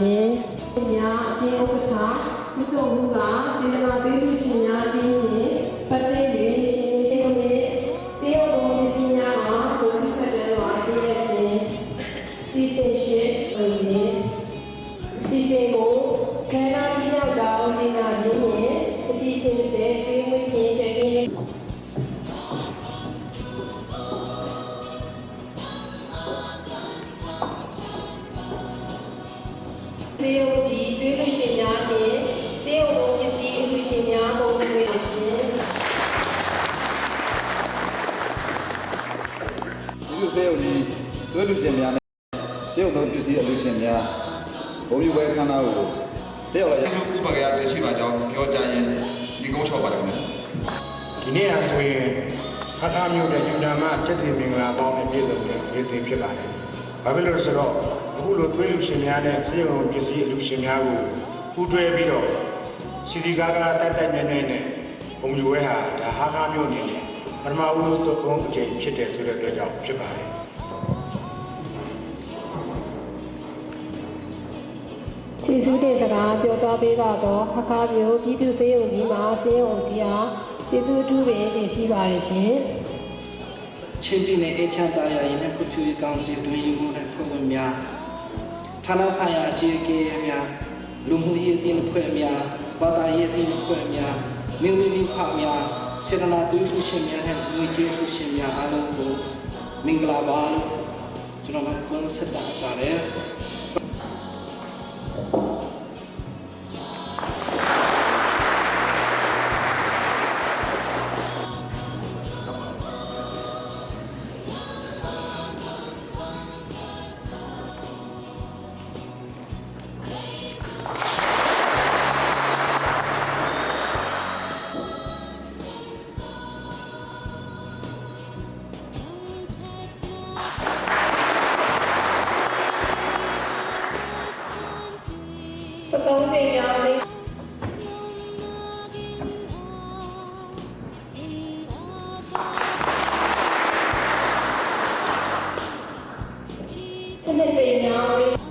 ခြင်းညာအပြင်ဥပ္ပထာမကြုံဘူးကစေတနာပေးလူရှင်များပြီးရင်ပတ်သက်၍ရှင်သေးတဲ့စေယုံတော်ပစ္စည်းများကဘုရားဖတ်တယ်မှာပြည့်ရခြင်းစီစဉ်ရှိဝင်ခြင်းစီစဉ်ကိုခန္ဓာကြီးရောက်ကြောင်းကျင့်ကြခြင်းဖြင့်အစီအစဉ်စေကျွေးမွေးခြင်းတကယ်စေယုံကြီးတွေးလူရှင်များနှင့်စေယုံတော်ပစ္စည်းလူရှင်များကိုတွေ့ရရှင်ဒီစေယုံကြီးတွေးလူရှင်များနဲ့စေယုံတော်ပစ္စည်းလူရှင်များဘုံယူပွဲခန္ဓာကိုတယောက်လိုက်ရစုဥပကရတရှိပါကြောင်းပြောကြရင်ဒီကုန်းချောပါတယ်ခင်ဗျဒီနေ့ဟာဆိုရင်ခါခါမျိုးတဲ့ယူနာမချက်တင်မင်္ဂလာပေါင်းနဲ့ပြည့်စုံတဲ့နေ့တွေဖြစ်ပါတယ်။ဘာဖြစ်လို့ဆိုတော့အခုလိုသွေးလူရှင်များနဲ့စေယုံပစ္စည်းလူရှင်များကိုပူးတွဲပြီးတော့စီစီကားကားတိုက်တိုက်မြဲမြဲနဲ့ဘုံယူဝဲဟာဒါဟာခါမျိုးအနေနဲ့ပထမဦးဆုံးကုန်းအချိန်ဖြစ်တဲ့ဆိုတဲ့အတွက်ကြောင့်ဖြစ်ပါတယ်။ကျေးဇူးတင်စကားပြောကြားပေးပါတော့ခခမျိုးပြည်သူစေယုံကြီးမှာစေယုံကြီးအားကျေးဇူးအထူးပင်တင်ရှိပါတယ်ရှင်ချင်းပြည်နယ်အချမ်းသာယာရင်နဲ့ဖွံ့ဖြိုးရေးကောင်စီတွင်ယူမှုနဲ့ဖွဲ့ဝင်များဌာနဆိုင်ရာအခြေအကဲများလူမှုရေးအသင်းအဖွဲ့များဘာသာရေးအသင်းအဖွဲ့များမြို့မိမိဖများစေတနာသွေးလူရှင်များနဲ့ငွေကြေးလူရှင်များအားလုံးကိုမင်္ဂလာပါလို့ကျွန်တော်ကခွန်းဆက်တာပါတယ်13ကြိမ်မြောက်လေး17ကြိမ်မြောက်လေး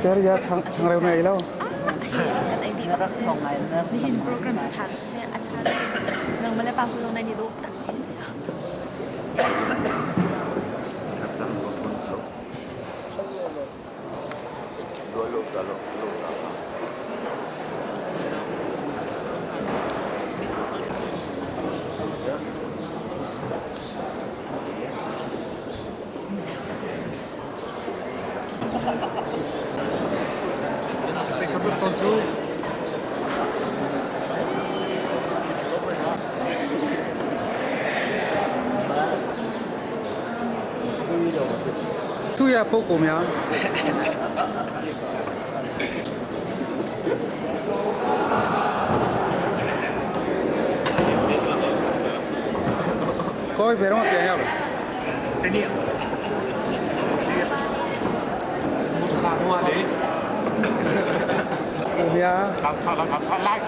Cari ya sangat ramai lah. Ini program acara saya acara yang mana Pak Guru nanti itu. là bốc của mẹ coi về đó tiền nhau cái niệm một khả hoa đấy của mẹ thật lại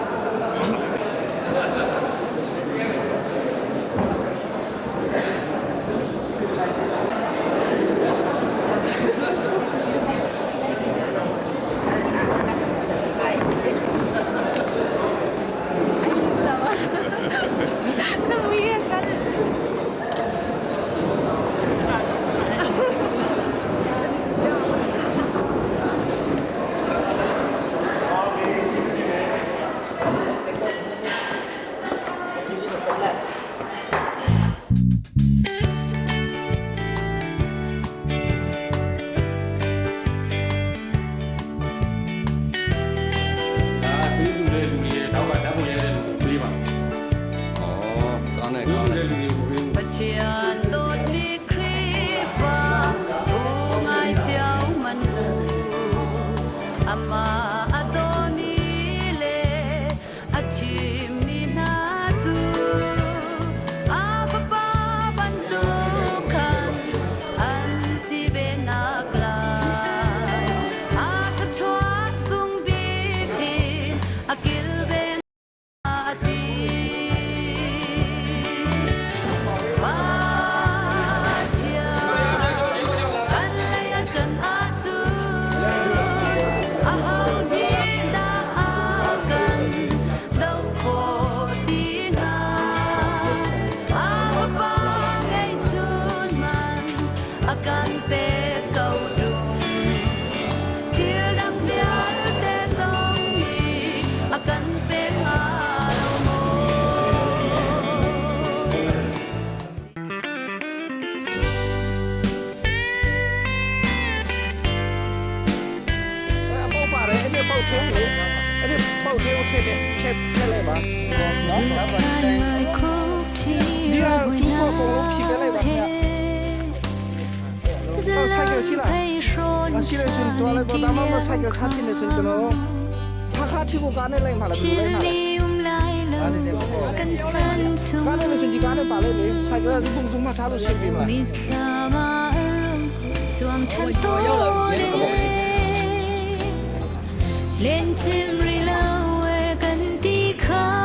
lên chim ri lao gần đi khá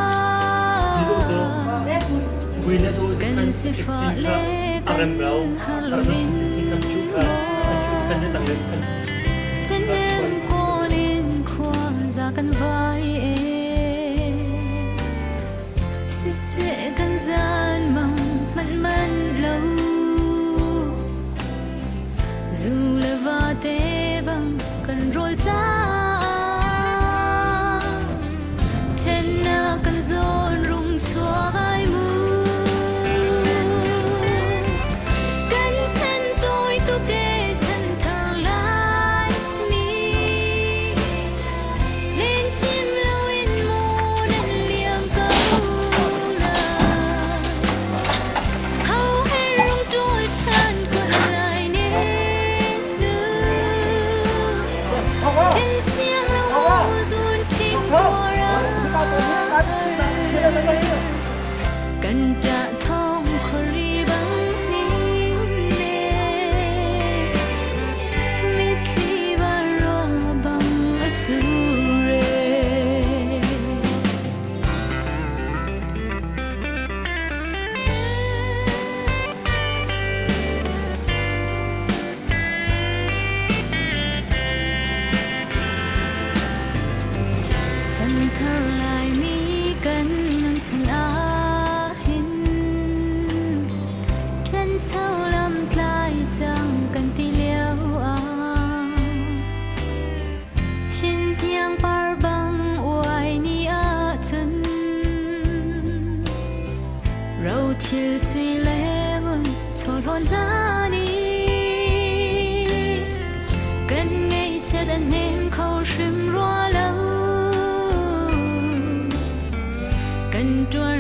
gần sẽ phá lệ gần Halloween trên em cô liên khoa ra gần vai em sẽ gần gian mong mặn mặn lâu dù là va tê bằng cần rồi ra dồn rung xóa gai mưa cánh chân tôi kê chân thở lại mi lên chim lâu in mô nên liềm câu lời hầu hết rung trôi chân còn lại nên trên xiềng lâu run chim qua cần trả thông khori bằng nín nè mít và ro bằng azure chân thở lại mi cần chân sau lầm lại chẳng cần tì liêu trên nhang par băng oai ni a chân râu chiều suy lệ mừng cho hồn na ni cần ngay chết anh em khâu sim roa lâu cần trôi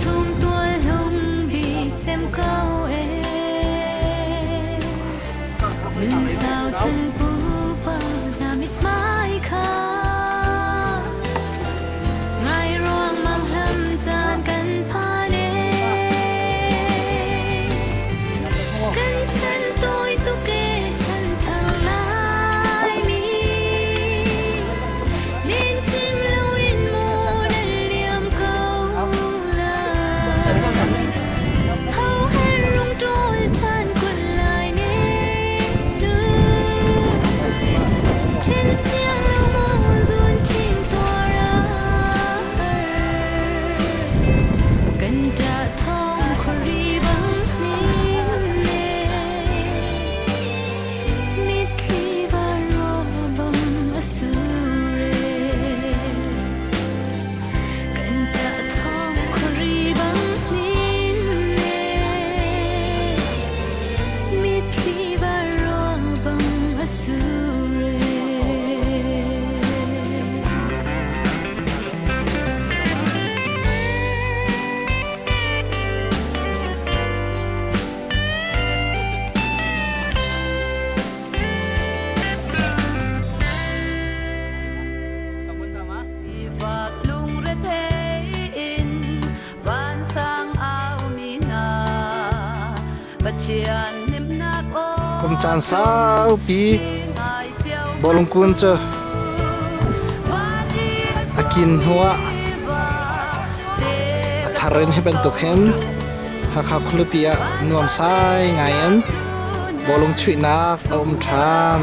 chung tua lông bị xem cao em đừng sao chân bù bao na mít mãi khá ngày ruộng mang lâm tràn cần pha đê cần chân tôi tu kê chân thằng lại mi nên chim lâu in mù đến liềm câu lại hầu hết rung trôi tràn quần lại nên trên xiang lâu mong dùn chim tỏa ra cần trả thông khó ri bằng nín nề mít khi và rô bằng asure cần trả thông khó ri bằng nín nề mít khi và rô bằng asure và lung rê thế in van sang ao mina bát chian niệm nát ô Công chan sao pi ai chiao bolong kun cho akin hoa tharen he ben to khen ha kha khulupia nuam sai ngayan bolong chui na som than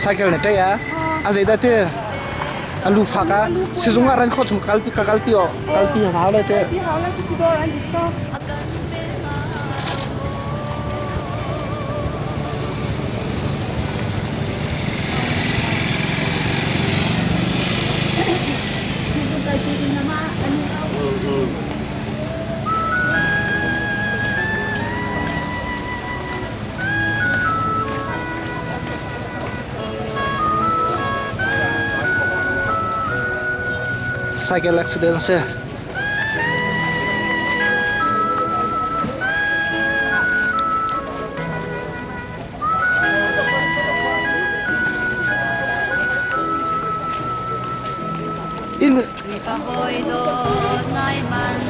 cycle này ya azai da te alu faka sizunga ran kho chung kalpi hau le te cycle accident se in pa hoi do nai man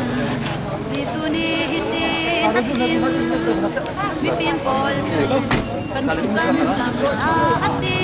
di su ni hiti na chim mi phim pol chu kan chu kan cham a ati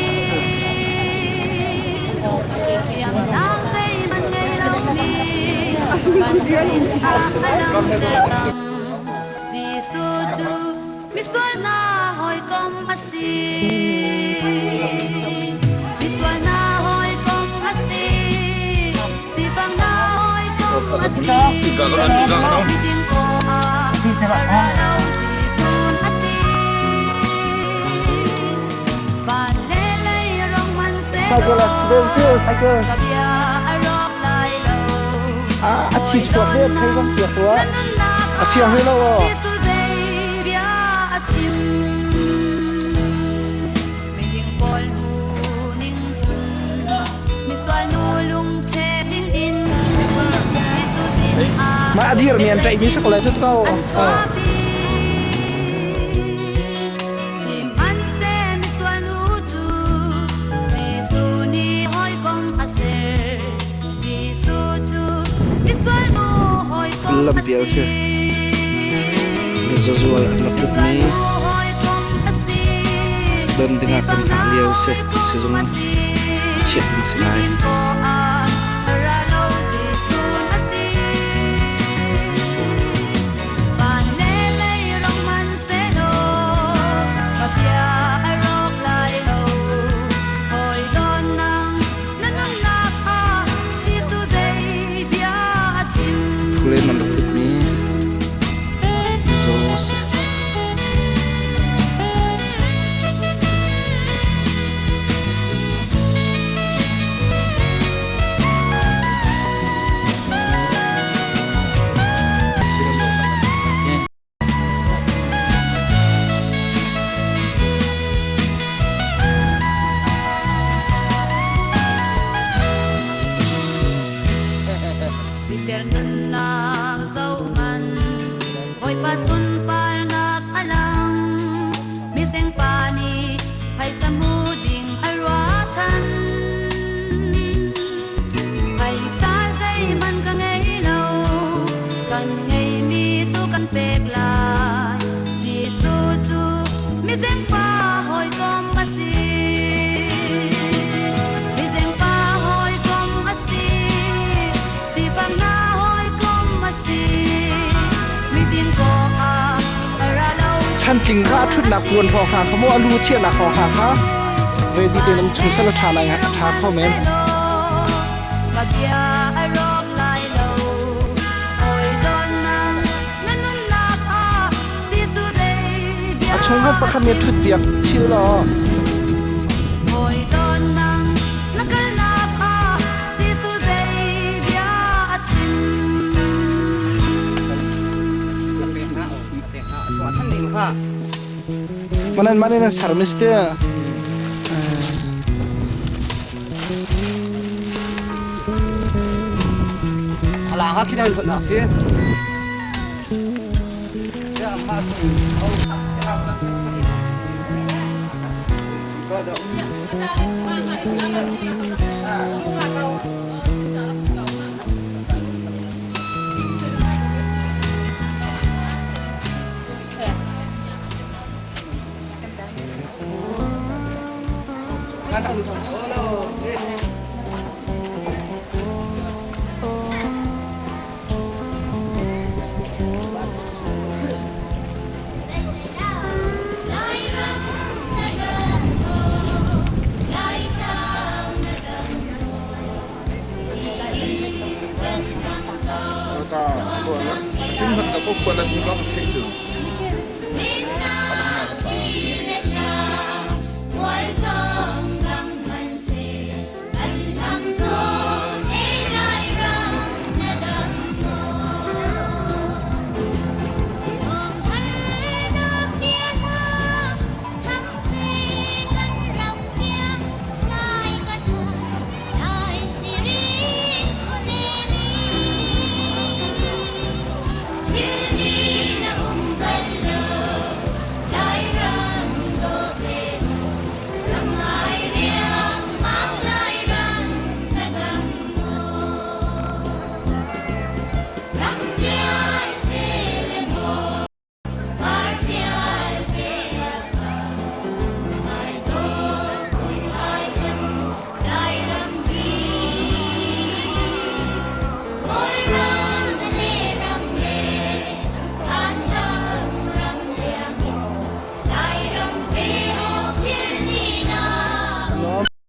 Cycle accident cycle chỉ chuột hết thấy không chuột quá phiền hơi lâu rồi mà đi rồi miền chạy đi sắc lại rất cao làm việc sẽ rồi là chút mi đâm tiếng cầm thang liều sẽ sử dụng chiếc xe này lên làm được mi rồi sẽฉันจริงข้าชุดหนักกวนพอขาเขาบอกรู้เชี่ยหนักพอขาเขาเวทีเต็มชงสลัดทาอะไรฮะทาเข้าเมนชงให้ประคันเมียทุดเปียกชิวรอmana sarmis dia alah hak kita buat nasi ya masuk Chúng mình là một phần là